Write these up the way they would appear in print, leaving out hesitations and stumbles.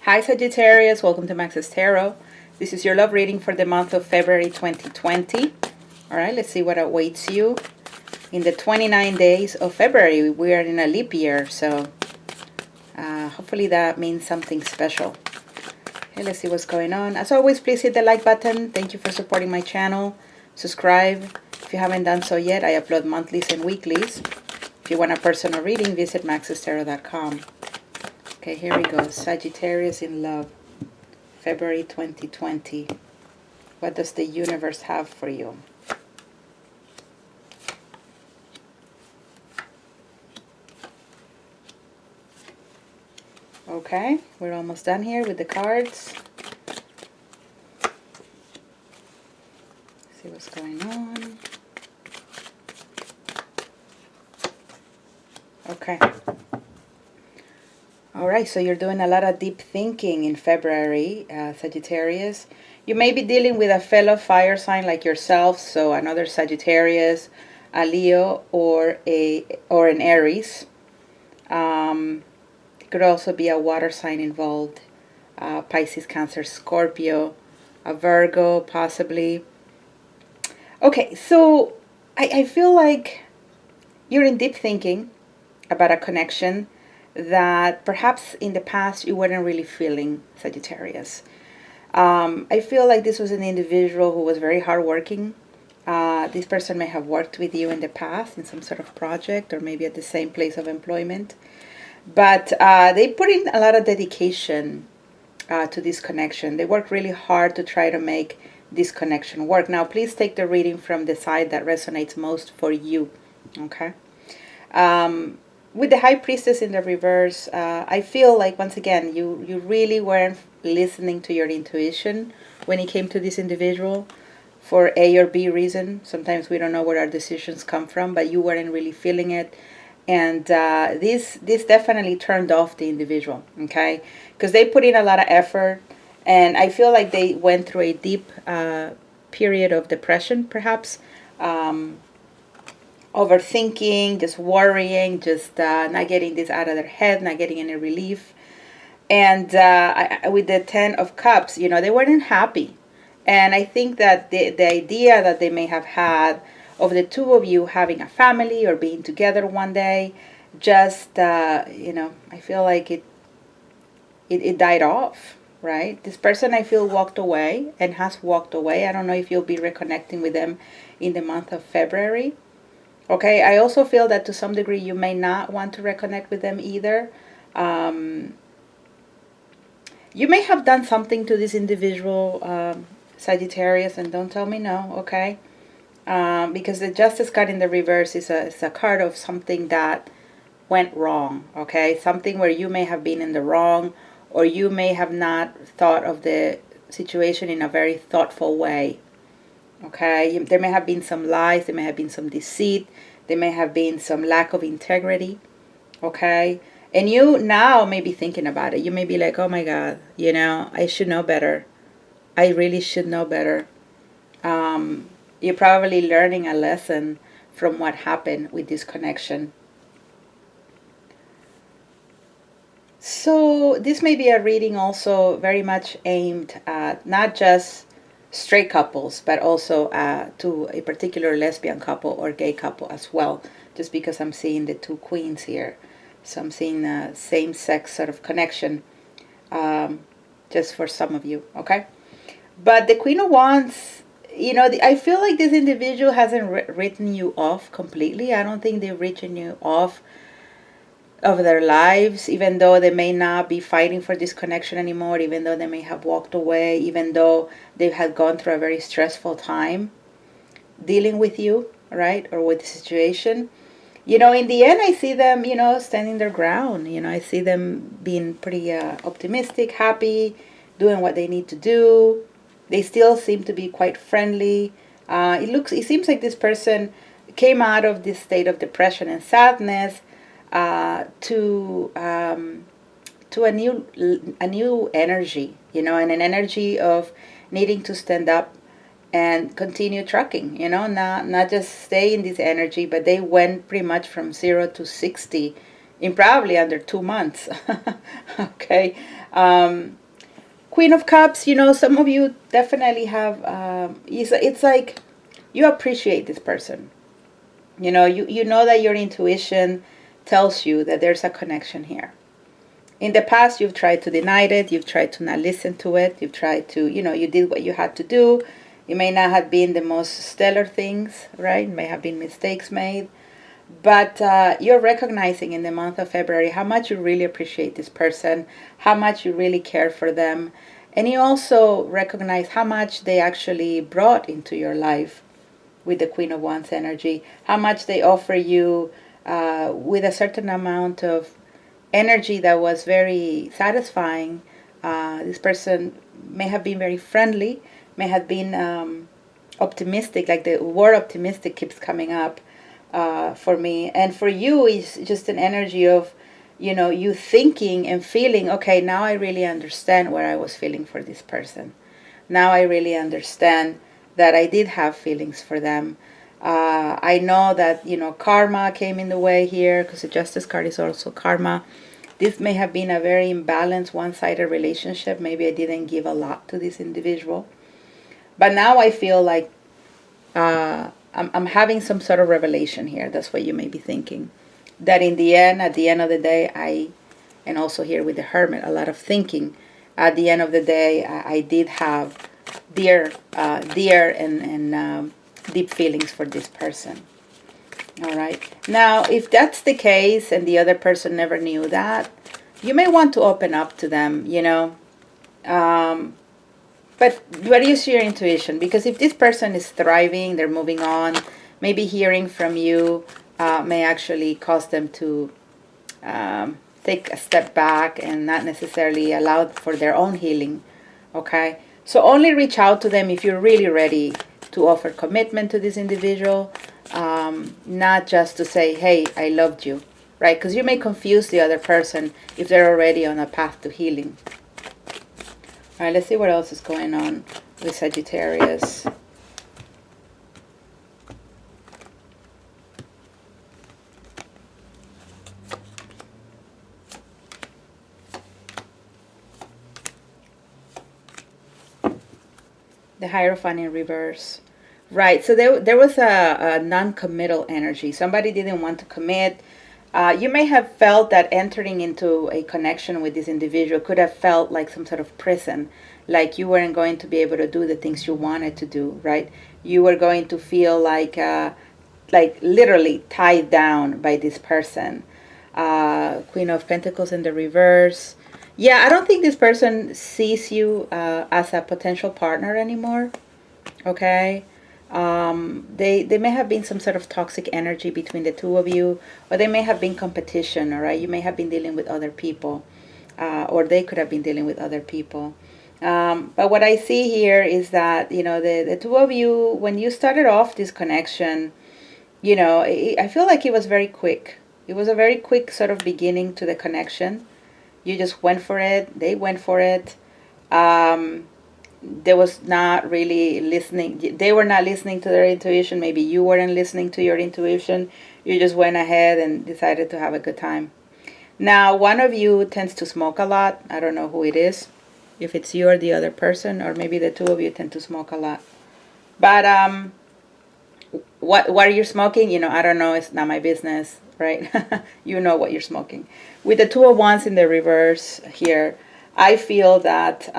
Hi Sagittarius, welcome to Max's Tarot. This is your love reading for the month of February 2020. Alright, let's see what awaits you in the 29 days of February. We are in a leap year, so hopefully that means something special. Okay, let's see what's going on. As always, please hit the like button. Thank you for supporting my channel. Subscribe if you haven't done so yet. I upload monthlies and weeklies. If you want a personal reading, visit maxestarot.com. Okay, here we go. Sagittarius in love, February 2020. What does the universe have for you? Okay, we're almost done here with the cards. See what's going on. Okay. Alright, so you're doing a lot of deep thinking in February, Sagittarius. You may be dealing with a fellow fire sign like yourself, so another Sagittarius, a Leo, or an Aries. It could also be a water sign involved, Pisces, Cancer, Scorpio, a Virgo, possibly. Okay, so I feel like you're in deep thinking about a connection that perhaps in the past you weren't really feeling, Sagittarius. I feel like this was an individual who was very hardworking. This person may have worked with you in the past in some sort of project or maybe at the same place of employment. But they put in a lot of dedication to this connection. They worked really hard to try to make this connection work. Now, please take the reading from the side that resonates most for you, okay? With the High Priestess in the reverse, I feel like, once again, you really weren't listening to your intuition when it came to this individual for A or B reason. Sometimes we don't know where our decisions come from, but you weren't really feeling it. And this definitely turned off the individual, okay? Because they put in a lot of effort, and I feel like they went through a deep period of depression, perhaps. Overthinking, just worrying, just not getting this out of their head, not getting any relief. And with the 10 of Cups, you know, they weren't happy. And I think that the idea that they may have had of the two of you having a family or being together one day, just, you know, I feel like it died off, right? This person, I feel, walked away and has walked away. I don't know if you'll be reconnecting with them in the month of February. Okay, I also feel that to some degree you may not want to reconnect with them either. You may have done something to this individual, Sagittarius, and don't tell me no, okay? Because the Justice card in the reverse is a card of something that went wrong, okay? Something where you may have been in the wrong, or you may have not thought of the situation in a very thoughtful way. Okay, there may have been some lies, there may have been some deceit, there may have been some lack of integrity, okay? And you now may be thinking about it. You may be like, oh my God, you know, I should know better. I really should know better. You're probably learning a lesson from what happened with this connection. So this may be a reading also very much aimed at not just straight couples, but also to a particular lesbian couple or gay couple as well, just because I'm seeing the two queens here. So I'm seeing a same-sex sort of connection, just for some of you, okay? But the Queen of Wands, you know, I feel like this individual hasn't written you off completely. I don't think they've written you off of their lives, even though they may not be fighting for this connection anymore, even though they may have walked away, even though they had gone through a very stressful time dealing with you, right, or with the situation. You know, in the end, I see them, you know, standing their ground. You know, I see them being pretty optimistic, happy, doing what they need to do. They still seem to be quite friendly. It seems like this person came out of this state of depression and sadness to a new energy, you know, and an energy of needing to stand up and continue trucking, you know, not just stay in this energy, but they went pretty much from 0 to 60 in probably under 2 months. Okay, Queen of Cups, you know, some of you definitely have, it's like you appreciate this person. You know, you know that your intuition tells you that there's a connection here. In the past, you've tried to deny it. You've tried to not listen to it. You've tried to, you know, you did what you had to do. It may not have been the most stellar things, right? It may have been mistakes made. But you're recognizing in the month of February how much you really appreciate this person, how much you really care for them. And you also recognize how much they actually brought into your life with the Queen of Wands energy, how much they offer you with a certain amount of energy that was very satisfying. This person may have been very friendly, may have been optimistic, like the word optimistic keeps coming up for me. And for you, it's just an energy of, you know, you thinking and feeling, okay, now I really understand what I was feeling for this person. Now I really understand that I did have feelings for them. I know that, you know, karma came in the way here, because the Justice card is also karma. This may have been a very imbalanced, one-sided relationship. Maybe I didn't give a lot to this individual. But now I feel like I'm having some sort of revelation here. That's what you may be thinking. That in the end, at the end of the day, and also here with the Hermit, a lot of thinking. At the end of the day, I did have dear and deep feelings for this person. All right. Now, if that's the case and the other person never knew that, you may want to open up to them, you know. But use your intuition, because if this person is thriving, they're moving on, maybe hearing from you may actually cause them to take a step back and not necessarily allow for their own healing. Okay. So only reach out to them if you're really ready to offer commitment to this individual. Not just to say, hey, I loved you, right? Because you may confuse the other person if they're already on a path to healing. All right, let's see what else is going on with Sagittarius. The Hierophant in reverse. Right, so there was a non-committal energy. Somebody didn't want to commit. You may have felt that entering into a connection with this individual could have felt like some sort of prison, like you weren't going to be able to do the things you wanted to do, right? You were going to feel like literally tied down by this person. Queen of Pentacles in the reverse. Yeah, I don't think this person sees you as a potential partner anymore, okay? They may have been some sort of toxic energy between the two of you, or they may have been competition. All right, you may have been dealing with other people, or they could have been dealing with other people. But what I see here is that, you know, the two of you, when you started off this connection, you know, I feel like it was very quick. It was a very quick sort of beginning to the connection. You just went for it. They went for it. There was not really listening. They were not listening to their intuition. Maybe you weren't listening to your intuition. You just went ahead and decided to have a good time. Now, one of you tends to smoke a lot. I don't know who it is. If it's you or the other person, or maybe the two of you tend to smoke a lot. But what are you smoking? You know, I don't know. It's not my business, right? You know what you're smoking. With the Two of Wands in the reverse here, I feel that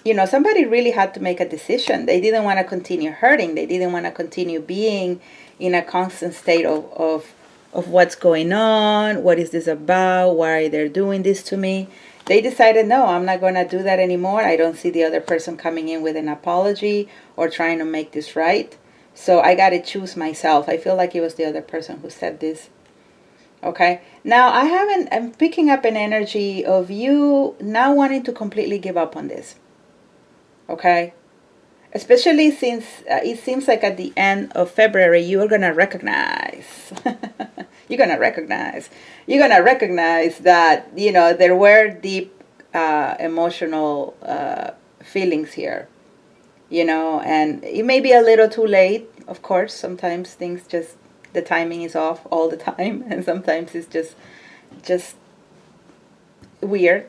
you know, somebody really had to make a decision. They didn't want to continue hurting. They didn't want to continue being in a constant state of what's going on. What is this about? Why are they doing this to me? They decided, no, I'm not going to do that anymore. I don't see the other person coming in with an apology or trying to make this right. So I got to choose myself. I feel like it was the other person who said this. Okay. Now I'm picking up an energy of you now wanting to completely give up on this. Okay, especially since it seems like at the end of February you're gonna recognize you're gonna recognize that, you know, there were deep emotional feelings here, you know, and it may be a little too late. Of course, sometimes things just, the timing is off all the time, and sometimes it's just weird.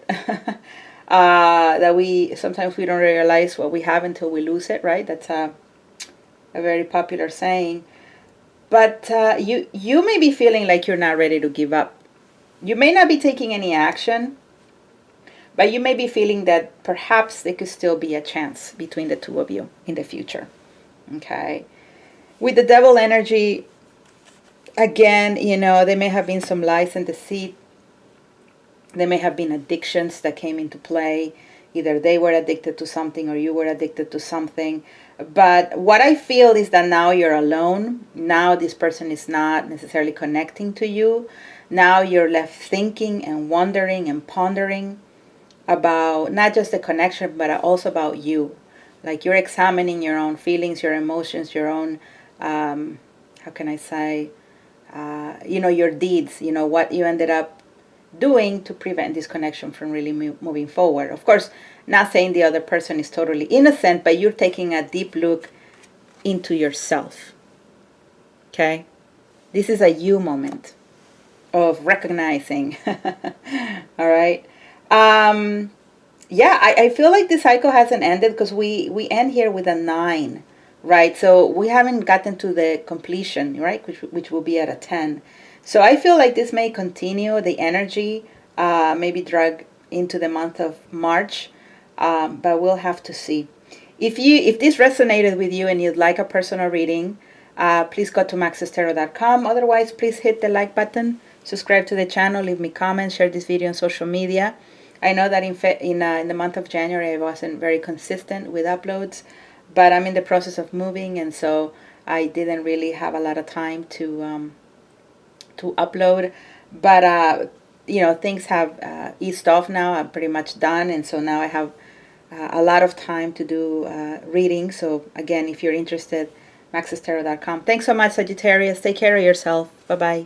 That we sometimes we don't realize what we have until we lose it, right? That's a very popular saying. But you may be feeling like you're not ready to give up. You may not be taking any action, but you may be feeling that perhaps there could still be a chance between the two of you in the future. Okay. With the devil energy, again, there may have been some lies and deceit. There may have been addictions that came into play. Either they were addicted to something or you were addicted to something. But what I feel is that now you're alone. Now this person is not necessarily connecting to you. Now you're left thinking and wondering and pondering about not just the connection, but also about you. Like you're examining your own feelings, your emotions, your own, how can I say, your deeds, what you ended up doing to prevent this connection from really moving forward. Of course, not saying the other person is totally innocent, but you're taking a deep look into yourself. Okay? This is a you moment of recognizing. All right? Yeah, I feel like the cycle hasn't ended because we end here with a 9, right? So we haven't gotten to the completion, right? Which will be at a 10. So I feel like this may continue, the energy, maybe drag into the month of March, but we'll have to see. If this resonated with you and you'd like a personal reading, please go to maxestarot.com. Otherwise, please hit the like button, subscribe to the channel, leave me comments, share this video on social media. I know that in the month of January I wasn't very consistent with uploads, but I'm in the process of moving, and so I didn't really have a lot of time to upload. But things have eased off now. I'm pretty much done, and so now I have a lot of time to do readings. So again, if you're interested, maxestarot.com. Thanks so much, Sagittarius. Take care of yourself. Bye bye.